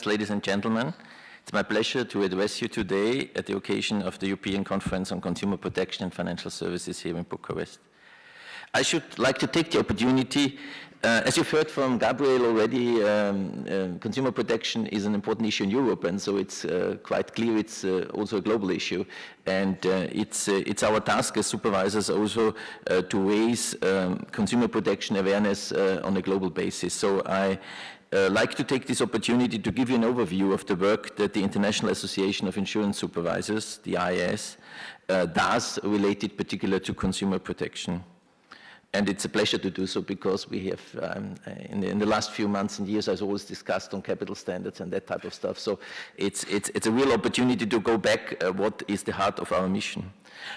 Ladies and gentlemen, it's my pleasure to address you today at the occasion of the European Conference on Consumer Protection and Financial Services here in Bucharest. I should like to take the opportunity, as you've heard from Gabriel already, consumer protection is an important issue in Europe, and so it's quite clear it's also a global issue. And it's our task as supervisors also to raise consumer protection awareness on a global basis. So I like to take this opportunity to give you an overview of the work that the International Association of Insurance Supervisors, the IAIS, does related particularly to consumer protection. And it's a pleasure to do so because we have, in the last few months and years, I've always discussed on capital standards and that type of stuff. So it's a real opportunity to go back what is the heart of our mission.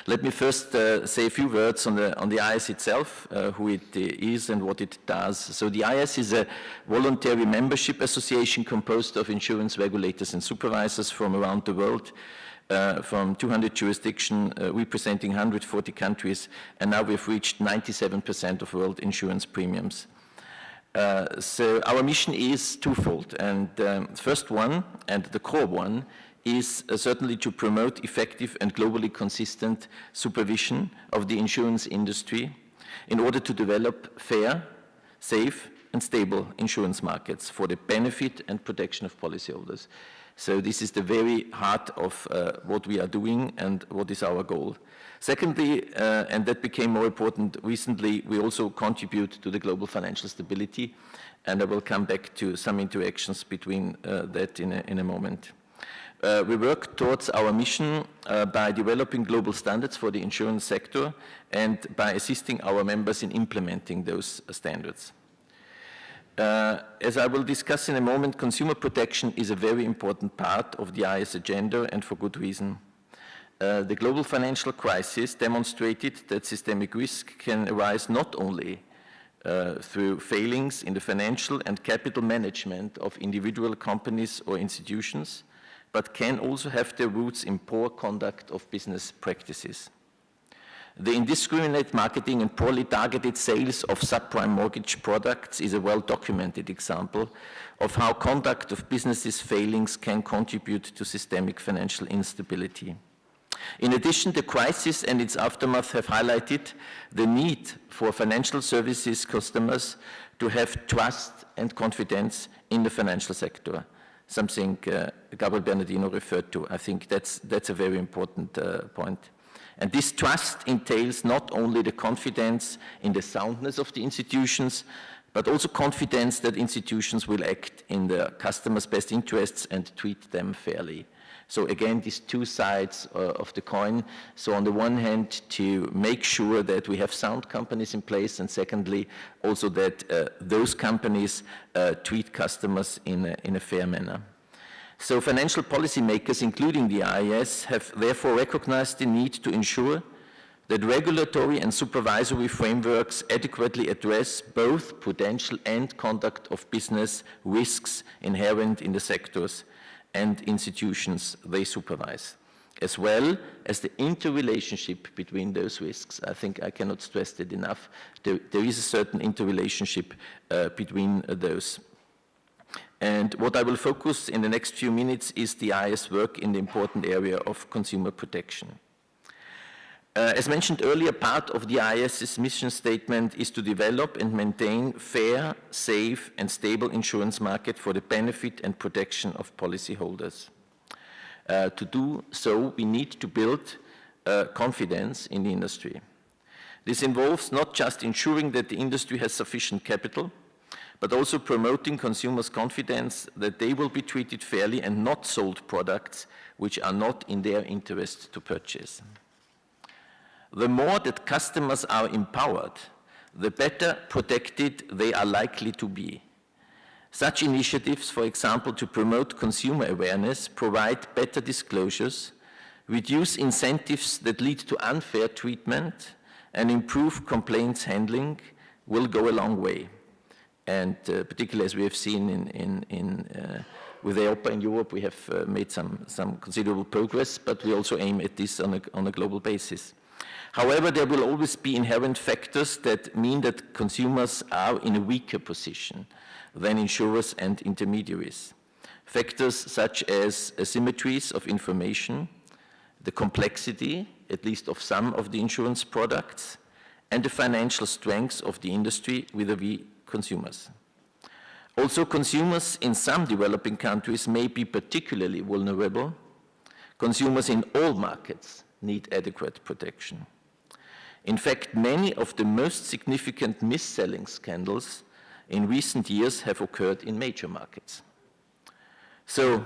Let me first say a few words on the IAIS itself, who it is and what it does. So the IAIS is a voluntary membership association composed of insurance regulators and supervisors from around the world, from 200 jurisdictions, representing 140 countries, and now we've reached 97% of world insurance premiums. So our mission is twofold, and the first one, and the core one, is certainly to promote effective and globally consistent supervision of the insurance industry in order to develop fair, safe, and stable insurance markets for the benefit and protection of policyholders. So this is the very heart of what we are doing and what is our goal. Secondly, and that became more important recently, we also contribute to the global financial stability, and I will come back to some interactions between that in a moment. We work towards our mission by developing global standards for the insurance sector and by assisting our members in implementing those standards. As I will discuss in a moment, consumer protection is a very important part of the IAIS agenda, and for good reason. The global financial crisis demonstrated that systemic risk can arise not only through failings in the financial and capital management of individual companies or institutions, but can also have their roots in poor conduct of business practices. The indiscriminate marketing and poorly targeted sales of subprime mortgage products is a well-documented example of how conduct of businesses' failings can contribute to systemic financial instability. In addition, the crisis and its aftermath have highlighted the need for financial services customers to have trust and confidence in the financial sector, something Gabriel Bernardino referred to. I think that's a very important point. And this trust entails not only the confidence in the soundness of the institutions, but also confidence that institutions will act in the customer's best interests and treat them fairly. So again, these two sides of the coin. So on the one hand, to make sure that we have sound companies in place, and secondly, also that those companies treat customers in a fair manner. So financial policymakers, including the IAIS, have therefore recognized the need to ensure that regulatory and supervisory frameworks adequately address both prudential and conduct of business risks inherent in the sectors and institutions they supervise, as well as the interrelationship between those risks. I think I cannot stress that enough. There is a certain interrelationship between those. And what I will focus in the next few minutes is the IAIS work in the important area of consumer protection. As mentioned earlier, part of the IAIS's mission statement is to develop and maintain fair, safe, and stable insurance market for the benefit and protection of policyholders. To do so, we need to build confidence in the industry. This involves not just ensuring that the industry has sufficient capital, but also promoting consumers' confidence that they will be treated fairly and not sold products which are not in their interest to purchase. The more that customers are empowered, the better protected they are likely to be. Such initiatives, for example, to promote consumer awareness, provide better disclosures, reduce incentives that lead to unfair treatment, and improve complaints handling, will go a long way. And particularly as we have seen with EIOPA in Europe, we have made some considerable progress, but we also aim at this on a global basis. However, there will always be inherent factors that mean that consumers are in a weaker position than insurers and intermediaries. Factors such as asymmetries of information, the complexity, at least of some of the insurance products, and the financial strength of the industry vis-à-vis consumers. Also, consumers in some developing countries may be particularly vulnerable. Consumers in all markets need adequate protection. In fact, many of the most significant mis-selling scandals in recent years have occurred in major markets. So,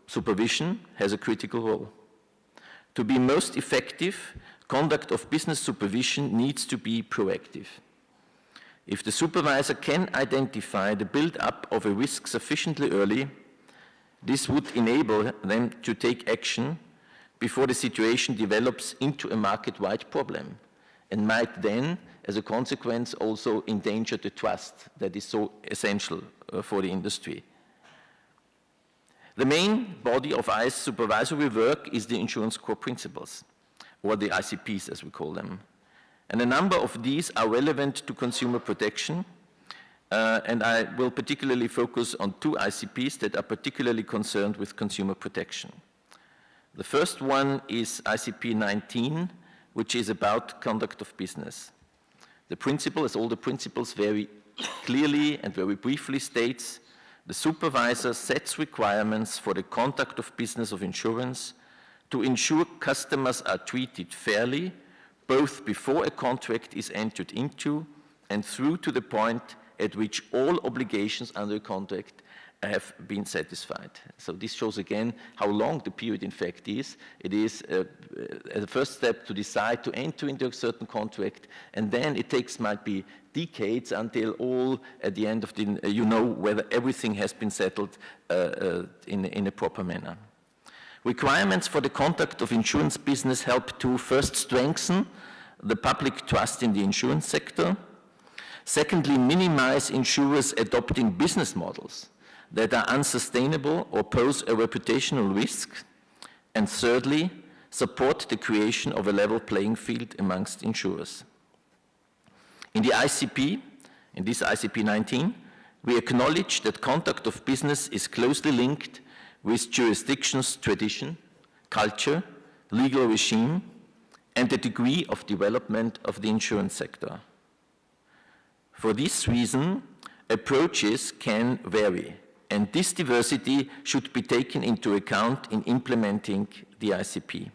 supervision has a critical role. To be most effective, conduct of business supervision needs to be proactive. If the supervisor can identify the build-up of a risk sufficiently early, this would enable them to take action before the situation develops into a market-wide problem and might then, as a consequence, also endanger the trust that is so essential for the industry. The main body of IAIS supervisory work is the insurance core principles, or the ICPs as we call them. And a number of these are relevant to consumer protection, and I will particularly focus on two ICPs that are particularly concerned with consumer protection. The first one is ICP 19, which is about conduct of business. The principle, as all the principles very clearly and very briefly states, the supervisor sets requirements for the conduct of business of insurance to ensure customers are treated fairly, both before a contract is entered into and through to the point at which all obligations under a contract have been satisfied. So this shows again how long the period in fact is. It is the first step to decide to enter into a certain contract, and then it might be decades until all at the end of the, you know whether everything has been settled in a proper manner. Requirements for the conduct of insurance business help to first strengthen the public trust in the insurance sector. Secondly, minimize insurers adopting business models that are unsustainable or pose a reputational risk. And thirdly, support the creation of a level playing field amongst insurers. In the ICP, in this ICP 19, we acknowledge that conduct of business is closely linked with jurisdiction's tradition, culture, legal regime, and the degree of development of the insurance sector. For this reason, approaches can vary, and this diversity should be taken into account in implementing the ICP.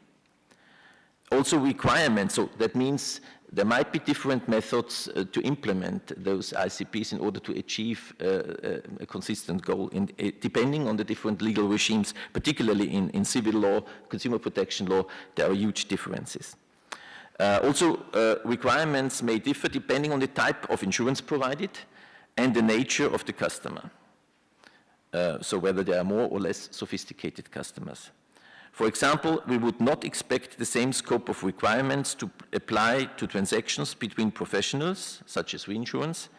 Also requirements, so that means there might be different methods to implement those ICPs in order to achieve a consistent goal, depending on the different legal regimes, particularly in civil law, consumer protection law, there are huge differences. Requirements may differ depending on the type of insurance provided and the nature of the customer. So whether there are more or less sophisticated customers. For example, we would not expect the same scope of requirements to apply to transactions between professionals, such as reinsurance,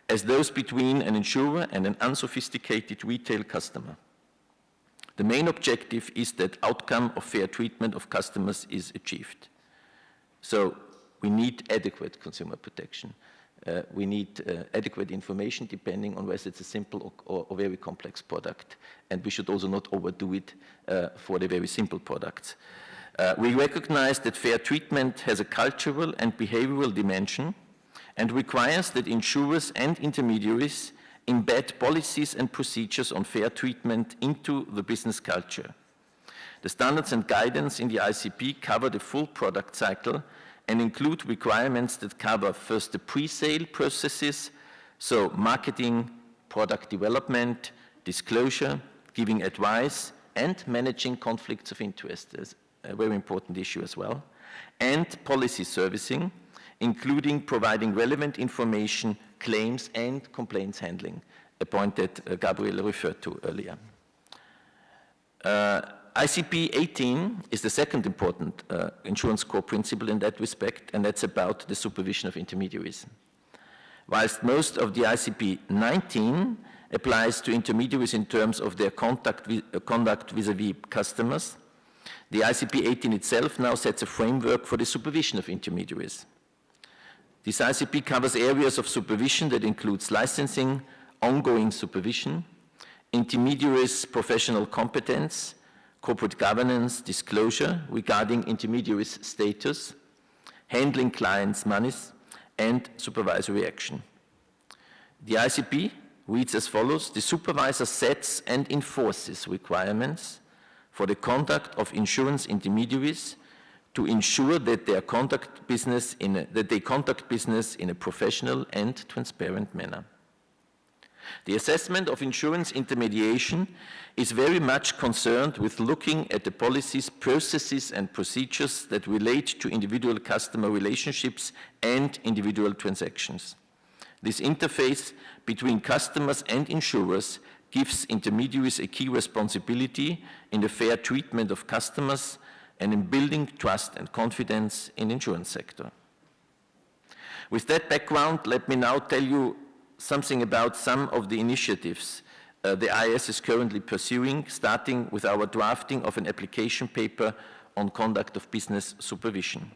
as those between an insurer and an unsophisticated retail customer. The main objective is that outcome of fair treatment of customers is achieved. So we need adequate consumer protection. We need adequate information depending on whether it's a simple or very complex product. And we should also not overdo it for the very simple products. We recognize that fair treatment has a cultural and behavioral dimension and requires that insurers and intermediaries embed policies and procedures on fair treatment into the business culture. The standards and guidance in the ICP cover the full product cycle and include requirements that cover first the pre-sale processes, so marketing, product development, disclosure, giving advice, and managing conflicts of interest, is a very important issue as well, and policy servicing, including providing relevant information, claims, and complaints handling, a point that Gabriel referred to earlier. ICP 18 is the second important insurance core principle in that respect, and that's about the supervision of intermediaries. Whilst most of the ICP 19 applies to intermediaries in terms of their conduct vis-à-vis customers, the ICP 18 itself now sets a framework for the supervision of intermediaries. This ICP covers areas of supervision that includes licensing, ongoing supervision, intermediaries' professional competence, corporate governance, disclosure regarding intermediaries' status, handling clients' monies, and supervisory action. The ICP reads as follows: the supervisor sets and enforces requirements for the conduct of insurance intermediaries to ensure that they conduct business in a professional and transparent manner. The assessment of insurance intermediation is very much concerned with looking at the policies, processes, and procedures that relate to individual customer relationships and individual transactions. This interface between customers and insurers gives intermediaries a key responsibility in the fair treatment of customers and in building trust and confidence in the insurance sector. With that background, let me now tell you something about some of the initiatives the IAIS is currently pursuing, starting with our drafting of an application paper on conduct of business supervision.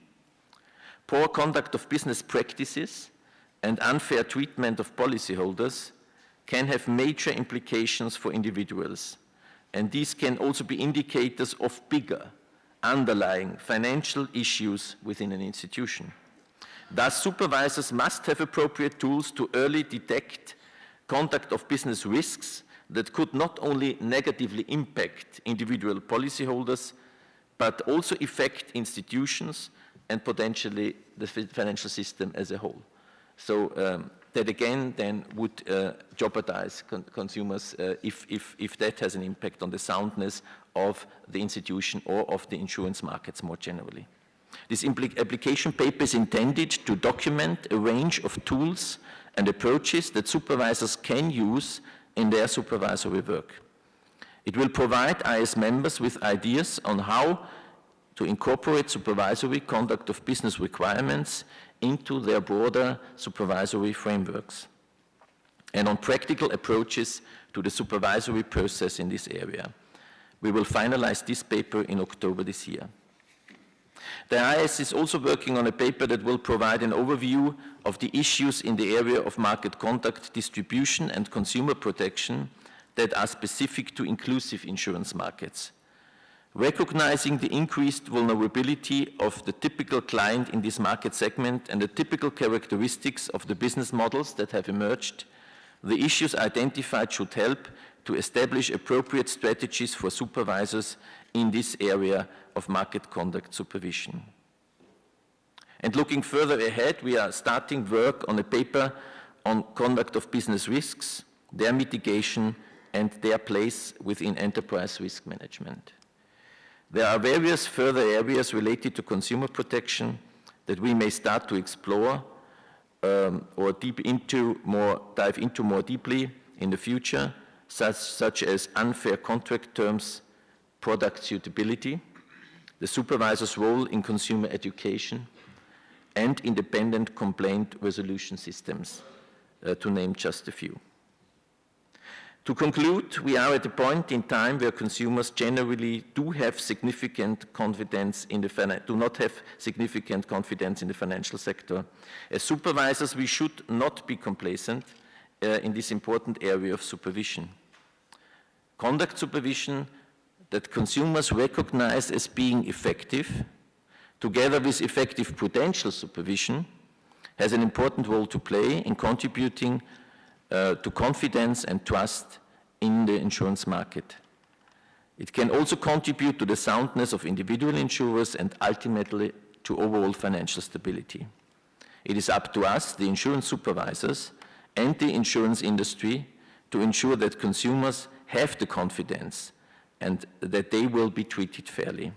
Poor conduct of business practices and unfair treatment of policyholders can have major implications for individuals, and these can also be indicators of bigger underlying financial issues within an institution. Thus, supervisors must have appropriate tools to early detect conduct of business risks that could not only negatively impact individual policyholders, but also affect institutions and potentially the financial system as a whole. So that again then would jeopardize consumers if that has an impact on the soundness of the institution or of the insurance markets more generally. This application paper is intended to document a range of tools and approaches that supervisors can use in their supervisory work. It will provide IAIS members with ideas on how to incorporate supervisory conduct of business requirements into their broader supervisory frameworks, and on practical approaches to the supervisory process in this area. We will finalize this paper in October this year. The IAIS is also working on a paper that will provide an overview of the issues in the area of market conduct, distribution, and consumer protection that are specific to inclusive insurance markets. Recognizing the increased vulnerability of the typical client in this market segment and the typical characteristics of the business models that have emerged, the issues identified should help to establish appropriate strategies for supervisors in this area of market conduct supervision. And looking further ahead, we are starting work on a paper on conduct of business risks, their mitigation, and their place within enterprise risk management. There are various further areas related to consumer protection that we may start to explore or dive into more deeply in the future, such as unfair contract terms, product suitability, the supervisor's role in consumer education, and independent complaint resolution systems, to name just a few. To conclude, we are at a point in time where consumers generally do not have significant confidence in the financial sector. As supervisors, we should not be complacent in this important area of supervision. Conduct supervision that consumers recognize as being effective, together with effective prudential supervision, has an important role to play in contributing to confidence and trust in the insurance market. It can also contribute to the soundness of individual insurers and ultimately to overall financial stability. It is up to us, the insurance supervisors, and the insurance industry to ensure that consumers have the confidence and that they will be treated fairly.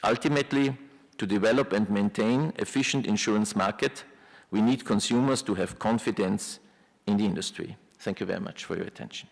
Ultimately, to develop and maintain efficient insurance market, we need consumers to have confidence in the industry. Thank you very much for your attention.